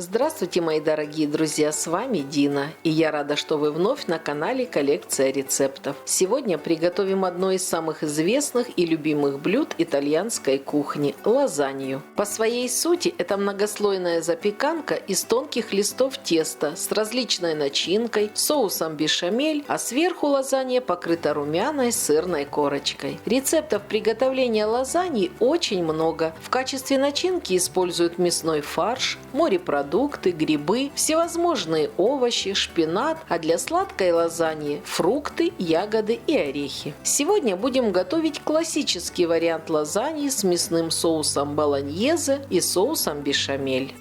Здравствуйте, мои дорогие друзья, с вами Дина, и я рада, что вы вновь на канале «Коллекция рецептов». Сегодня приготовим одно из самых известных и любимых блюд итальянской кухни – лазанью. По своей сути это многослойная запеканка из тонких листов теста с различной начинкой, соусом бешамель, а сверху лазанья покрыта румяной сырной корочкой. Рецептов приготовления лазаньи очень много. В качестве начинки используют мясной фарш, морепродукты, грибы, всевозможные овощи, шпинат, а для сладкой лазаньи – фрукты, ягоды и орехи. Сегодня будем готовить классический вариант лазаньи с мясным соусом болоньезе и соусом бешамель.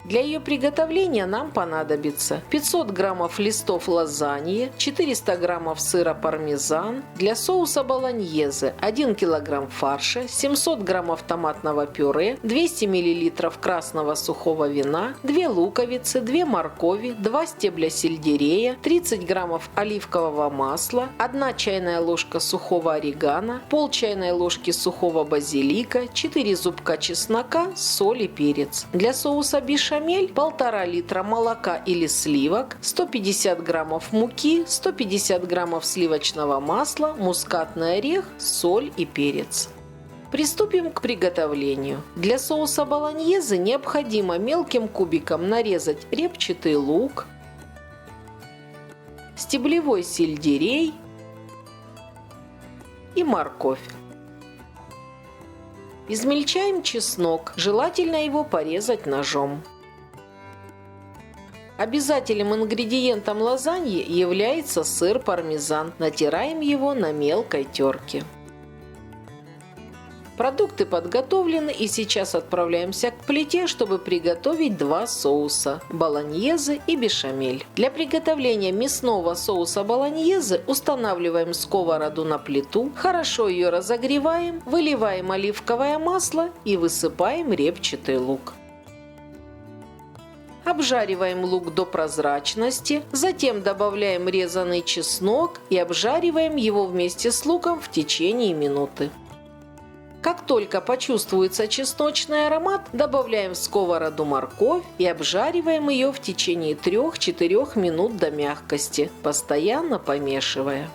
Для ее приготовления нам понадобится 500 граммов листов лазаньи, 400 граммов сыра пармезан, для соуса болоньезе 1 килограмм фарша, 700 граммов томатного пюре, 200 миллилитров красного сухого вина, 2 луковицы, 2 моркови, 2 стебля сельдерея, 30 граммов оливкового масла, 1 чайная ложка сухого орегано, пол чайной ложки сухого базилика, 4 зубка чеснока, соль и перец. Для соуса бешамель 1,5 литра молока или сливок, 150 граммов муки, 150 граммов сливочного масла, мускатный орех, соль и перец. Приступим к приготовлению. Для соуса болоньезе необходимо мелким кубиком нарезать репчатый лук, стеблевой сельдерей и морковь. Измельчаем чеснок, желательно его порезать ножом. Обязательным ингредиентом лазаньи является сыр пармезан. Натираем его на мелкой терке. Продукты подготовлены, и сейчас отправляемся к плите, чтобы приготовить 2 соуса – болоньезе и бешамель. Для приготовления мясного соуса болоньезе устанавливаем сковороду на плиту, хорошо ее разогреваем, выливаем оливковое масло и высыпаем репчатый лук. Обжариваем лук до прозрачности, затем добавляем резаный чеснок и обжариваем его вместе с луком в течение минуты. Как только почувствуется чесночный аромат, добавляем в сковороду морковь и обжариваем ее в течение 3-4 минут до мягкости, постоянно помешивая.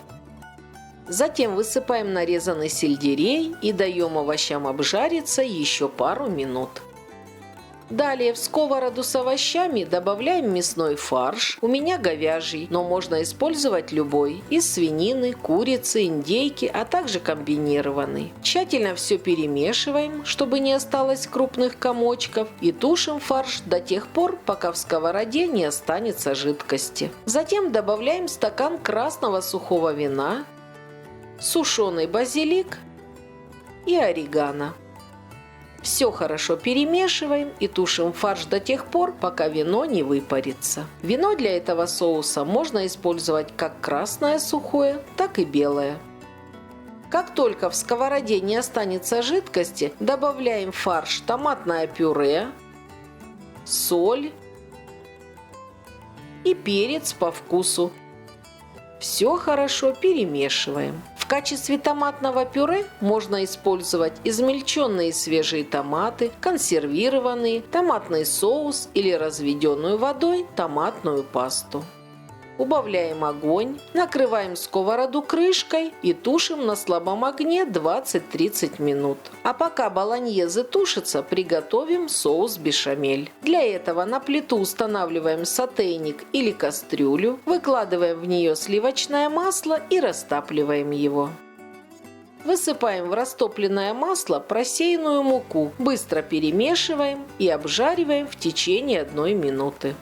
Затем высыпаем нарезанный сельдерей и даем овощам обжариться еще пару минут. Далее в сковороду с овощами добавляем мясной фарш, у меня говяжий, но можно использовать любой, из свинины, курицы, индейки, а также комбинированный. Тщательно все перемешиваем, чтобы не осталось крупных комочков, и тушим фарш до тех пор, пока в сковороде не останется жидкости. Затем добавляем стакан красного сухого вина, сушеный базилик и орегано. Все хорошо перемешиваем и тушим фарш до тех пор, пока вино не выпарится. Вино для этого соуса можно использовать как красное сухое, так и белое. Как только в сковороде не останется жидкости, добавляем в фарш томатное пюре, соль и перец по вкусу. Все хорошо перемешиваем. В качестве томатного пюре можно использовать измельченные свежие томаты, консервированные, томатный соус или разведенную водой томатную пасту. Убавляем огонь, накрываем сковороду крышкой и тушим на слабом огне 20-30 минут. А пока болоньезе тушится, приготовим соус бешамель. Для этого на плиту устанавливаем сотейник или кастрюлю, выкладываем в нее сливочное масло и растапливаем его. Высыпаем в растопленное масло просеянную муку, быстро перемешиваем и обжариваем в течение 1 минуты.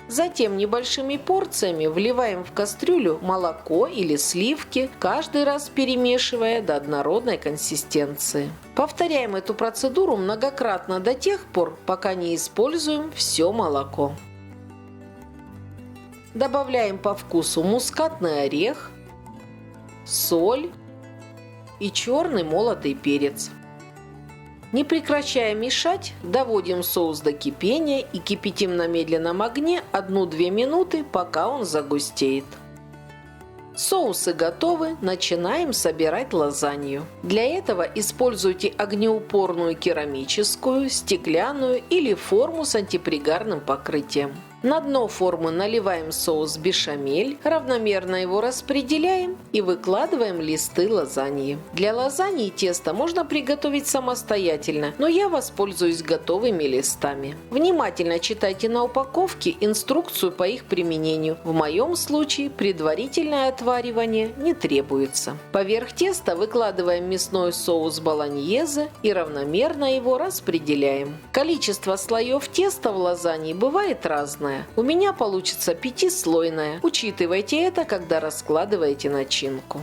Затем небольшими порциями вливаем в кастрюлю молоко или сливки, каждый раз перемешивая до однородной консистенции. Повторяем эту процедуру многократно до тех пор, пока не используем все молоко. Добавляем по вкусу мускатный орех, соль и черный молотый перец. Не прекращая мешать, доводим соус до кипения и кипятим на медленном огне 1-2 минуты, пока он загустеет. Соусы готовы, начинаем собирать лазанью. Для этого используйте огнеупорную керамическую, стеклянную или форму с антипригарным покрытием. На дно формы наливаем соус бешамель, равномерно его распределяем и выкладываем листы лазаньи. Для лазаньи тесто можно приготовить самостоятельно, но я воспользуюсь готовыми листами. Внимательно читайте на упаковке инструкцию по их применению. В моем случае предварительное отваривание не требуется. Поверх теста выкладываем мясной соус болоньезе и равномерно его распределяем. Количество слоев теста в лазаньи бывает разное. У меня получится 5-слойная. Учитывайте это, когда раскладываете начинку.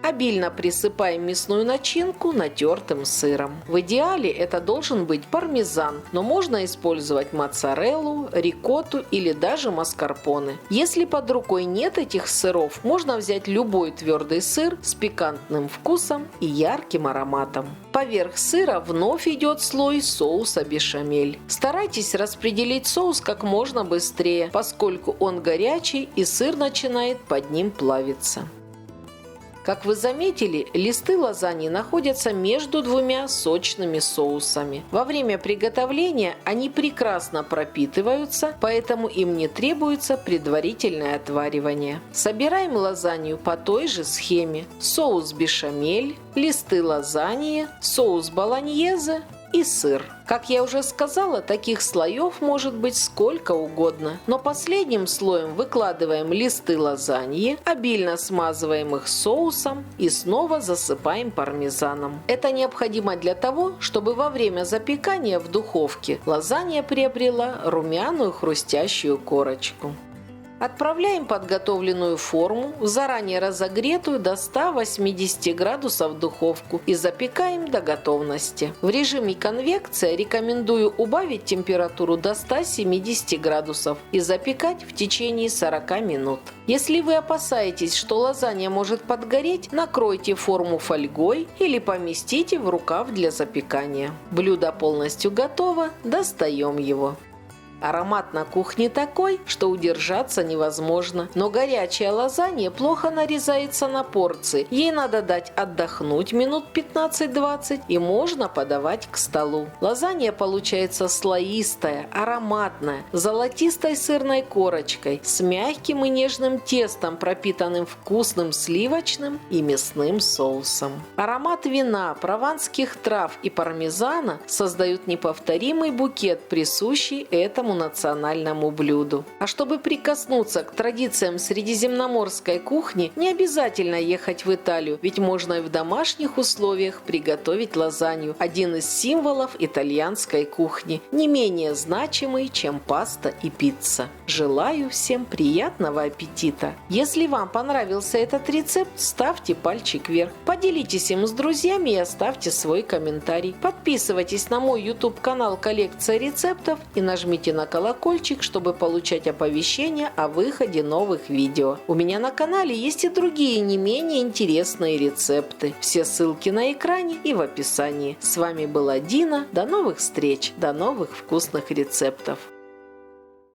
Обильно присыпаем мясную начинку натертым сыром. В идеале это должен быть пармезан, но можно использовать моцареллу, рикотту или даже маскарпоне. Если под рукой нет этих сыров, можно взять любой твердый сыр с пикантным вкусом и ярким ароматом. Поверх сыра вновь идет слой соуса бешамель. Старайтесь распределить соус как можно быстрее, поскольку он горячий и сыр начинает под ним плавиться. Как вы заметили, листы лазаньи находятся между двумя сочными соусами. Во время приготовления они прекрасно пропитываются, поэтому им не требуется предварительное отваривание. Собираем лазанью по той же схеме. Соус бешамель, листы лазаньи, соус болоньезе и сыр. Как я уже сказала, таких слоев может быть сколько угодно. Но последним слоем выкладываем листы лазаньи, обильно смазываем их соусом и снова засыпаем пармезаном. Это необходимо для того, чтобы во время запекания в духовке лазанья приобрела румяную хрустящую корочку. Отправляем подготовленную форму в заранее разогретую до 180 градусов духовку и запекаем до готовности. В режиме конвекция рекомендую убавить температуру до 170 градусов и запекать в течение 40 минут. Если вы опасаетесь, что лазанья может подгореть, накройте форму фольгой или поместите в рукав для запекания. Блюдо полностью готово, достаем его. Аромат на кухне такой, что удержаться невозможно. Но горячая лазанья плохо нарезается на порции. Ей надо дать отдохнуть минут 15-20 и можно подавать к столу. Лазанья получается слоистая, ароматная, с золотистой сырной корочкой, с мягким и нежным тестом, пропитанным вкусным сливочным и мясным соусом. Аромат вина, прованских трав и пармезана создают неповторимый букет, присущий этому национальному блюду. А чтобы прикоснуться к традициям средиземноморской кухни, не обязательно ехать в Италию, ведь можно и в домашних условиях приготовить лазанью, один из символов итальянской кухни, не менее значимый, чем паста и пицца. Желаю всем приятного аппетита! Если вам понравился этот рецепт, ставьте пальчик вверх, поделитесь им с друзьями и оставьте свой комментарий. Подписывайтесь на мой YouTube-канал «Коллекция рецептов» и нажмите на колокольчик, чтобы получать оповещения о выходе новых видео. У меня на канале есть и другие не менее интересные рецепты. Все ссылки на экране и в описании. С вами была Дина. До новых встреч, до новых вкусных рецептов.